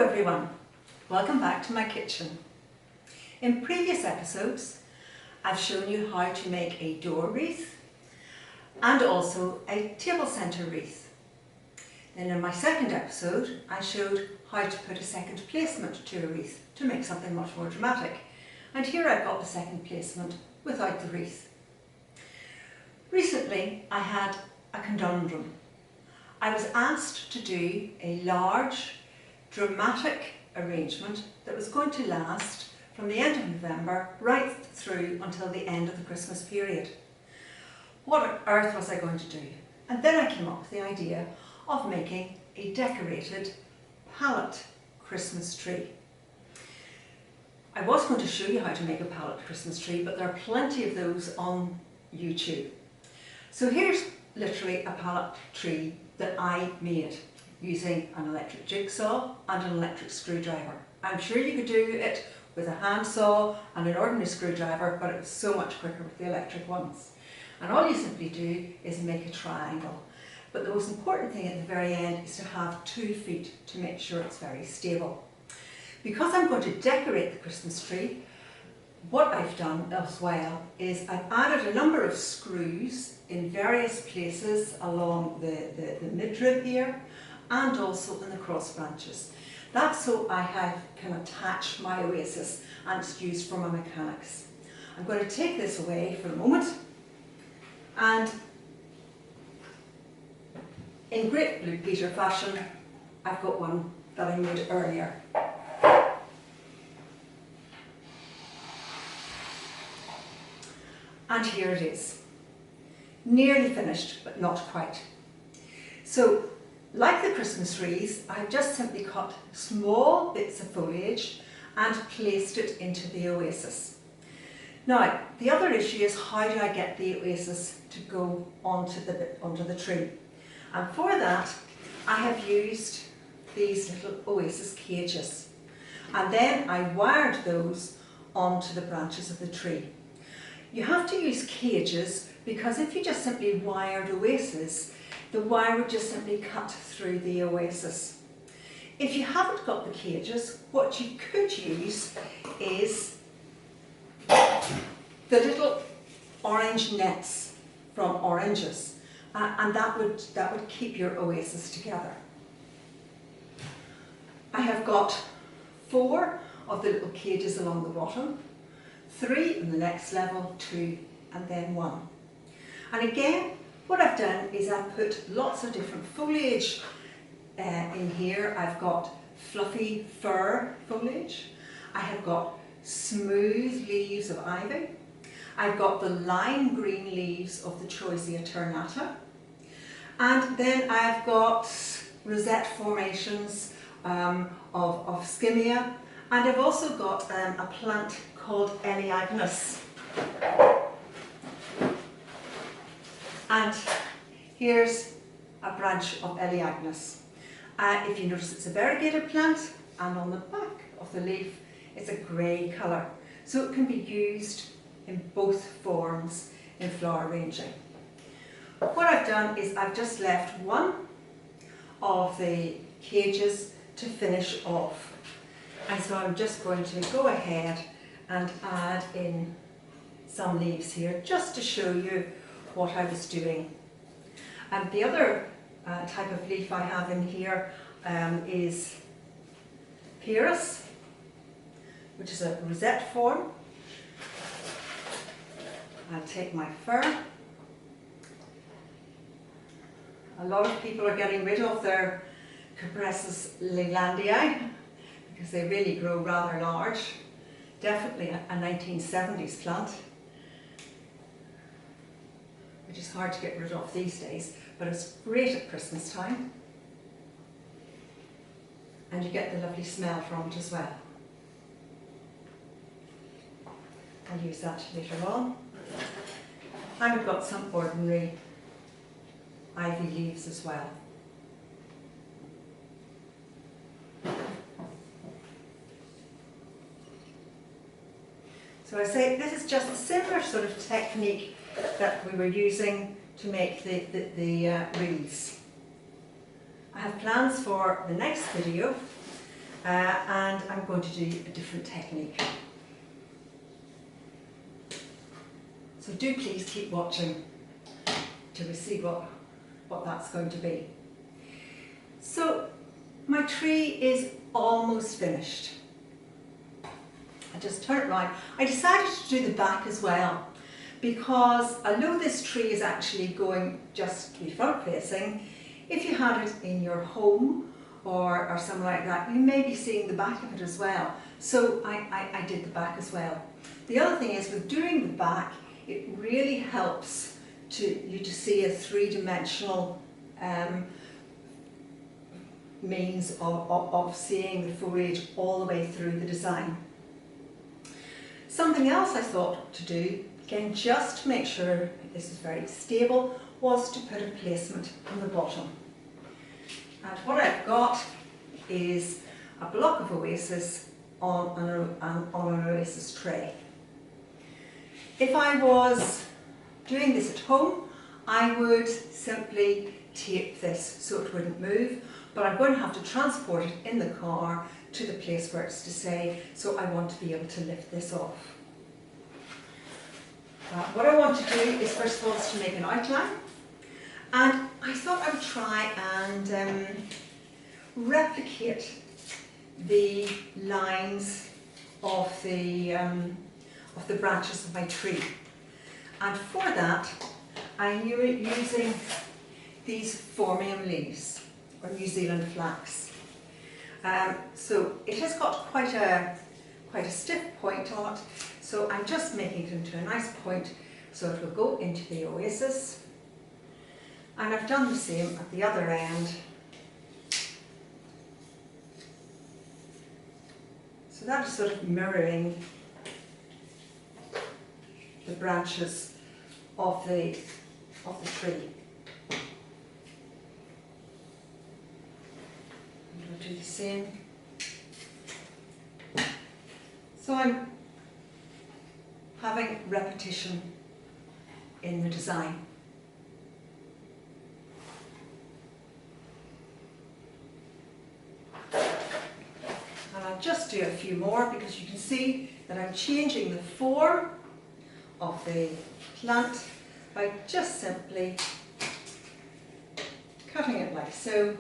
everyone, welcome back to my kitchen. In previous episodes I've shown you how to make a door wreath and also a table centre wreath. Then in my second episode I showed how to put a second placement to a wreath to make something much more dramatic, and here I've got the second placement without the wreath. Recently I had a conundrum. I was asked to do a large dramatic arrangement that was going to last from the end of November right through until the end of the Christmas period. What on earth was I going to do? And then I came up with the idea of making a decorated pallet Christmas tree. I was going to show you how to make a pallet Christmas tree, but there are plenty of those on YouTube. So here's literally a pallet tree that I made using an electric jigsaw and an electric screwdriver. I'm sure you could do it with a handsaw and an ordinary screwdriver, but it was so much quicker with the electric ones. And all you simply do is make a triangle. But the most important thing at the very end is to have 2 feet to make sure it's very stable. Because I'm going to decorate the Christmas tree, what I've done as well is I've added a number of screws in various places along the midrib here and also in the cross branches. That's so I can attach my oasis and it's used for my mechanics. I'm going to take this away for a moment, and in great Blue Peter fashion I've got one that I made earlier. And here it is, nearly finished but not quite. So like the Christmas wreaths, I've just simply cut small bits of foliage and placed it into the oasis. Now the other issue is, how do I get the oasis to go onto the tree? And for that I have used these little oasis cages, and then I wired those onto the branches of the tree. You have to use cages because if you just simply wired oasis, the wire would just simply cut through the oasis. If you haven't got the cages, what you could use is the little orange nets from oranges, and that would keep your oasis together. I have got 4 of the little cages along the bottom, 3 in the next level, 2 and then 1. And again, what I've done is I've put lots of different foliage in here. I've got fluffy fir foliage, I have got smooth leaves of ivy, I've got the lime green leaves of the Choisya ternata, and then I've got rosette formations of skimmia, and I've also got a plant called Elaeagnus. And here's a branch of Elaeagnus. If you notice, it's a variegated plant, and on the back of the leaf it's a grey colour. So it can be used in both forms in flower arranging. What I've done is I've just left one of the cages to finish off. And so I'm just going to go ahead and add in some leaves here just to show you what I was doing. And the other type of leaf I have in here is Pyrrhus, which is a rosette form. I'll take my fir. A lot of people are getting rid of their Cupressus Lelandii because they really grow rather large. Definitely a 1970s plant, which is hard to get rid of these days, but it's great at Christmas time, and you get the lovely smell from it as well. I'll use that later on. And we've got some ordinary ivy leaves as well. So I say this is just a similar sort of technique that we were using to make the wreaths. I have plans for the next video and I'm going to do a different technique. So do please keep watching till we see what that's going to be. So my tree is almost finished. I just turn it around. I decided to do the back as well because although this tree is actually going just to be front facing, if you had it in your home or something like that, you may be seeing the back of it as well. So I did the back as well. The other thing is with doing the back, it really helps you to see a three-dimensional means of seeing the foliage all the way through the design. Something else I thought to do, again just to make sure that this is very stable, was to put a placement on the bottom. And what I've got is a block of Oasis on an Oasis tray. If I was doing this at home, I would simply tape this so it wouldn't move, but I'm going to have to transport it in the car to the place where it's to stay, so I want to be able to lift this off. What I want to do is first of all is to make an outline, and I thought I would try and replicate the lines of the branches of my tree. And for that, I'm using these Phormium leaves, or New Zealand flax. So it has got quite a stiff point on it, so I'm just making it into a nice point so it will go into the Oasis. And I've done the same at the other end. So that is sort of mirroring the branches of the tree. And I'll do the same. So I'm having repetition in the design. And I'll just do a few more because you can see that I'm changing the form of the plant by just simply cutting it like so,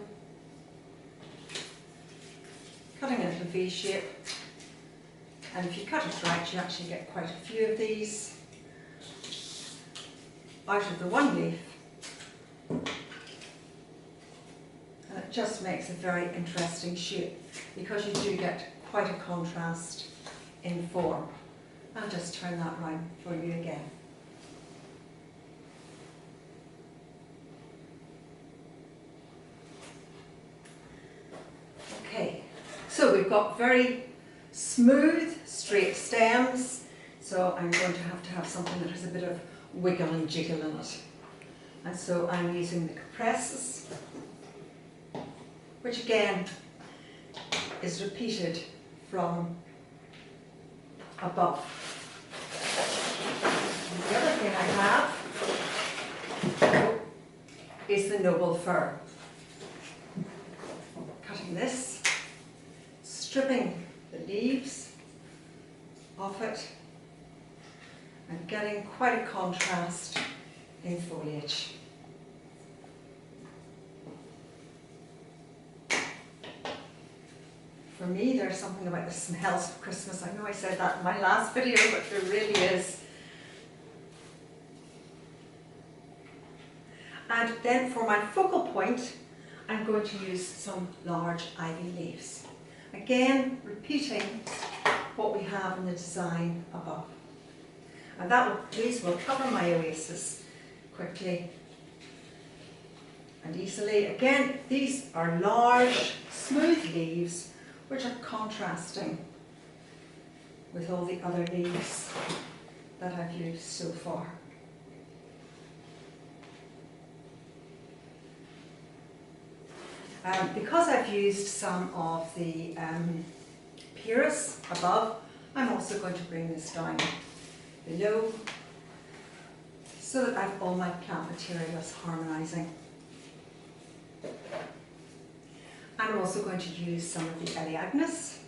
cutting a little V shape, and if you cut it right you actually get quite a few of these out of the one leaf, and it just makes a very interesting shape because you do get quite a contrast in form. I'll just turn that round for you again. Okay, so we've got very smooth, straight stems, so I'm going to have something that has a bit of wiggle and jiggle in it. And so I'm using the compresses, which again is repeated from above. And the other thing I have is the noble fir. Cutting this, stripping the leaves off it, and getting quite a contrast in foliage. For me, there's something about the smells of Christmas. I know I said that in my last video, but there really is. And then for my focal point, I'm going to use some large ivy leaves. Again, repeating what we have in the design above. And these will cover my Oasis quickly and easily. Again, these are large, smooth leaves which are contrasting with all the other leaves that I've used so far. Because I've used some of the Pyrus above, I'm also going to bring this down below so that I've all my plant materials harmonising. I'm also going to use some of the Eliagnus.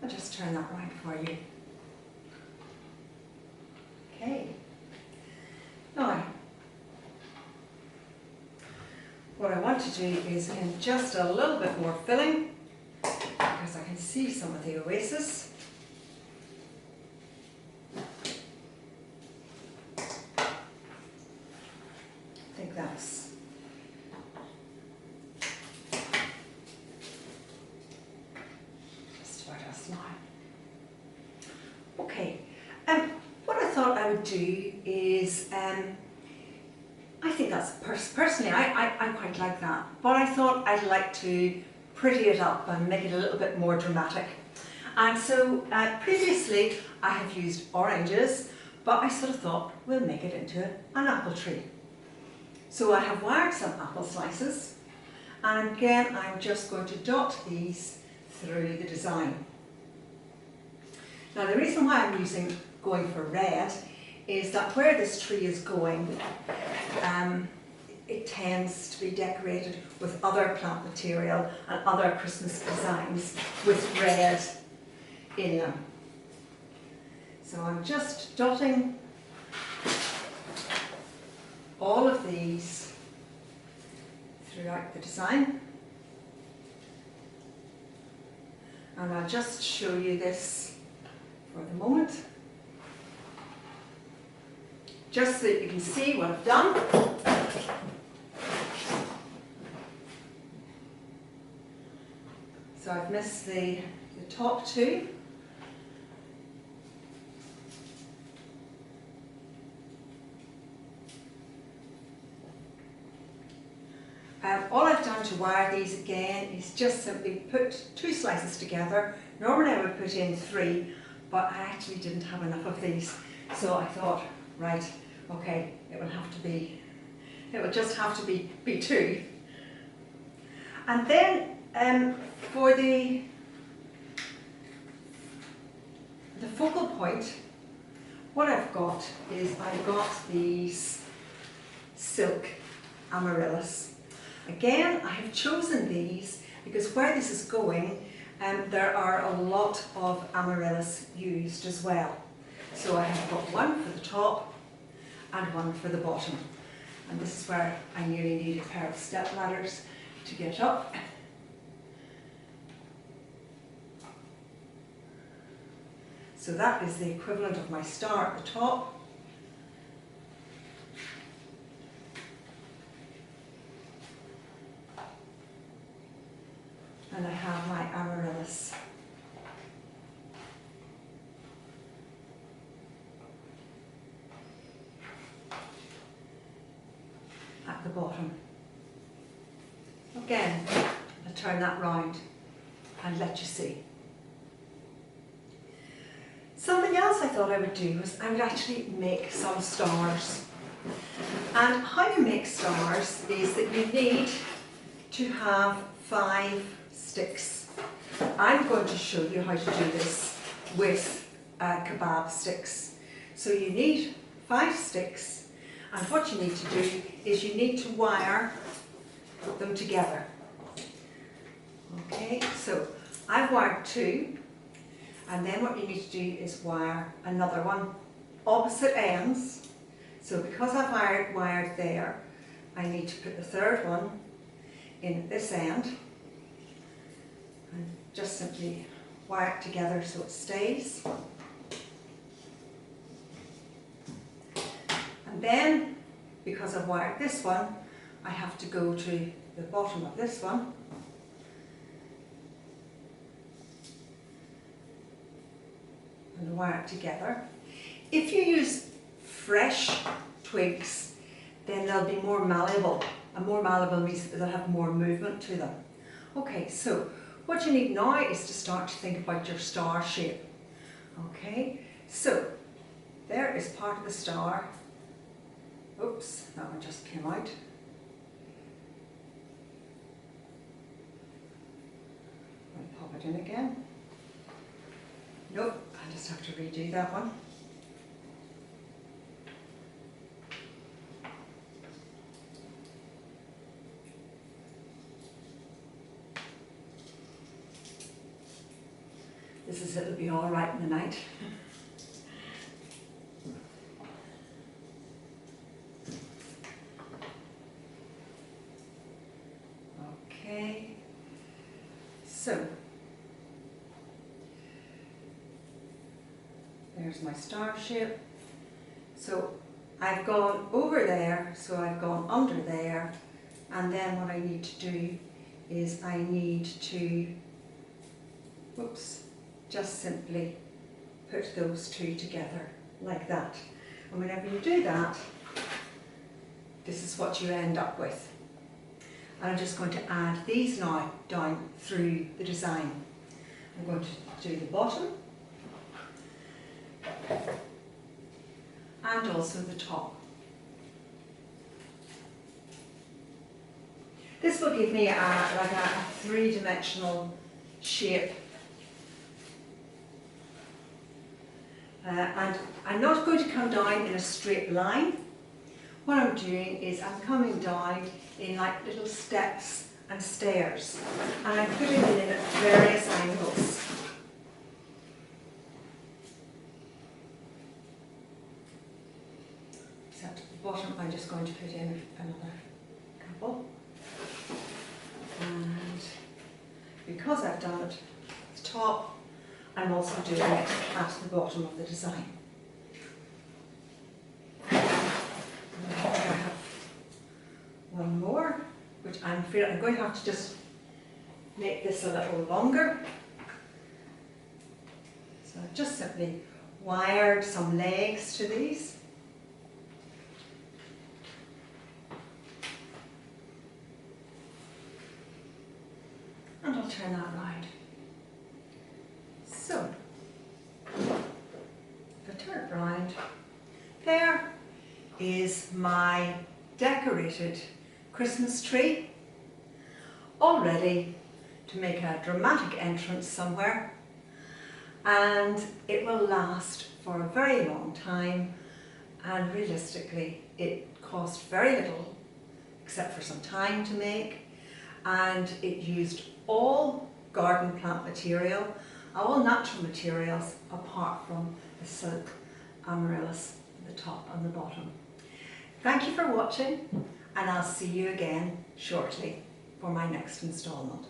I'll just turn that round for you. Okay. Now, what I want to do is in just a little bit more filling, because I can see some of the oasis. I think that's just about us now. Okay, what I thought I would do is, I think that's, personally, I quite like that, but I thought I'd like to pretty it up and make it a little bit more dramatic. And so previously I have used oranges, but I sort of thought we'll make it into an apple tree. So I have wired some apple slices, and again I'm just going to dot these through the design. Now the reason why I'm going for red is that where this tree is going, it tends to be decorated with other plant material and other Christmas designs with red in them. So I'm just dotting all of these throughout the design. And I'll just show you this for the moment, just so that you can see what I've done. So I've missed the top two. All I've done to wire these again is just simply put two slices together. Normally I would put in 3, but I actually didn't have enough of these. So I thought, right, okay, it will just have to be 2. And then for the focal point, what I've got is I've got these silk amaryllis. Again, I have chosen these because where this is going, there are a lot of amaryllis used as well. So I have got one for the top and one for the bottom. And this is where I nearly need a pair of step ladders to get up. So that is the equivalent of my star at the top. And I have my amaryllis. At the bottom. Again, I'll turn that round and let you see. Something else I thought I would do was I would actually make some stars. And how you make stars is that you need to have 5 sticks. I'm going to show you how to do this with kebab sticks. So you need 5 sticks, and what you need to do is you need to wire them together. Okay, so I've wired 2, and then what you need to do is wire another one, opposite ends. So because I've wired there, I need to put the third one in at this end, and just simply wire it together so it stays. And then, because I've wired this one, I have to go to the bottom of this one and wire it together. If you use fresh twigs, then they'll be more malleable, and more malleable means that they'll have more movement to them. Okay, so what you need now is to start to think about your star shape. Okay, so there is part of the star. Oops, that one just came out. I'll pop it in again. Nope, I just have to redo that one. This is it'll be all right in the night. Okay, so there's my star shape. So I've gone over there, so I've gone under there, and then what I need to do is I need to, whoops, just simply put those two together like that. And whenever you do that, this is what you end up with. And I'm just going to add these now down through the design. I'm going to do the bottom and also the top. This will give me like a three-dimensional shape. And I'm not going to come down in a straight line. What I'm doing is I'm coming down in like little steps and stairs, and I'm putting it in at various angles. Except at the bottom I'm just going to put in another couple. And because I've done it at the top, I'm also doing it at the bottom of the design. One more, which I'm going to have to just make this a little longer. So I've just simply wired some legs to these. And I'll turn that round. So, if I turn it round, there is my decorated Christmas tree, all ready to make a dramatic entrance somewhere, and it will last for a very long time, and realistically it cost very little except for some time to make, and it used all garden plant material, all natural materials apart from the silk amaryllis at the top and the bottom. Thank you for watching, and I'll see you again shortly for my next instalment.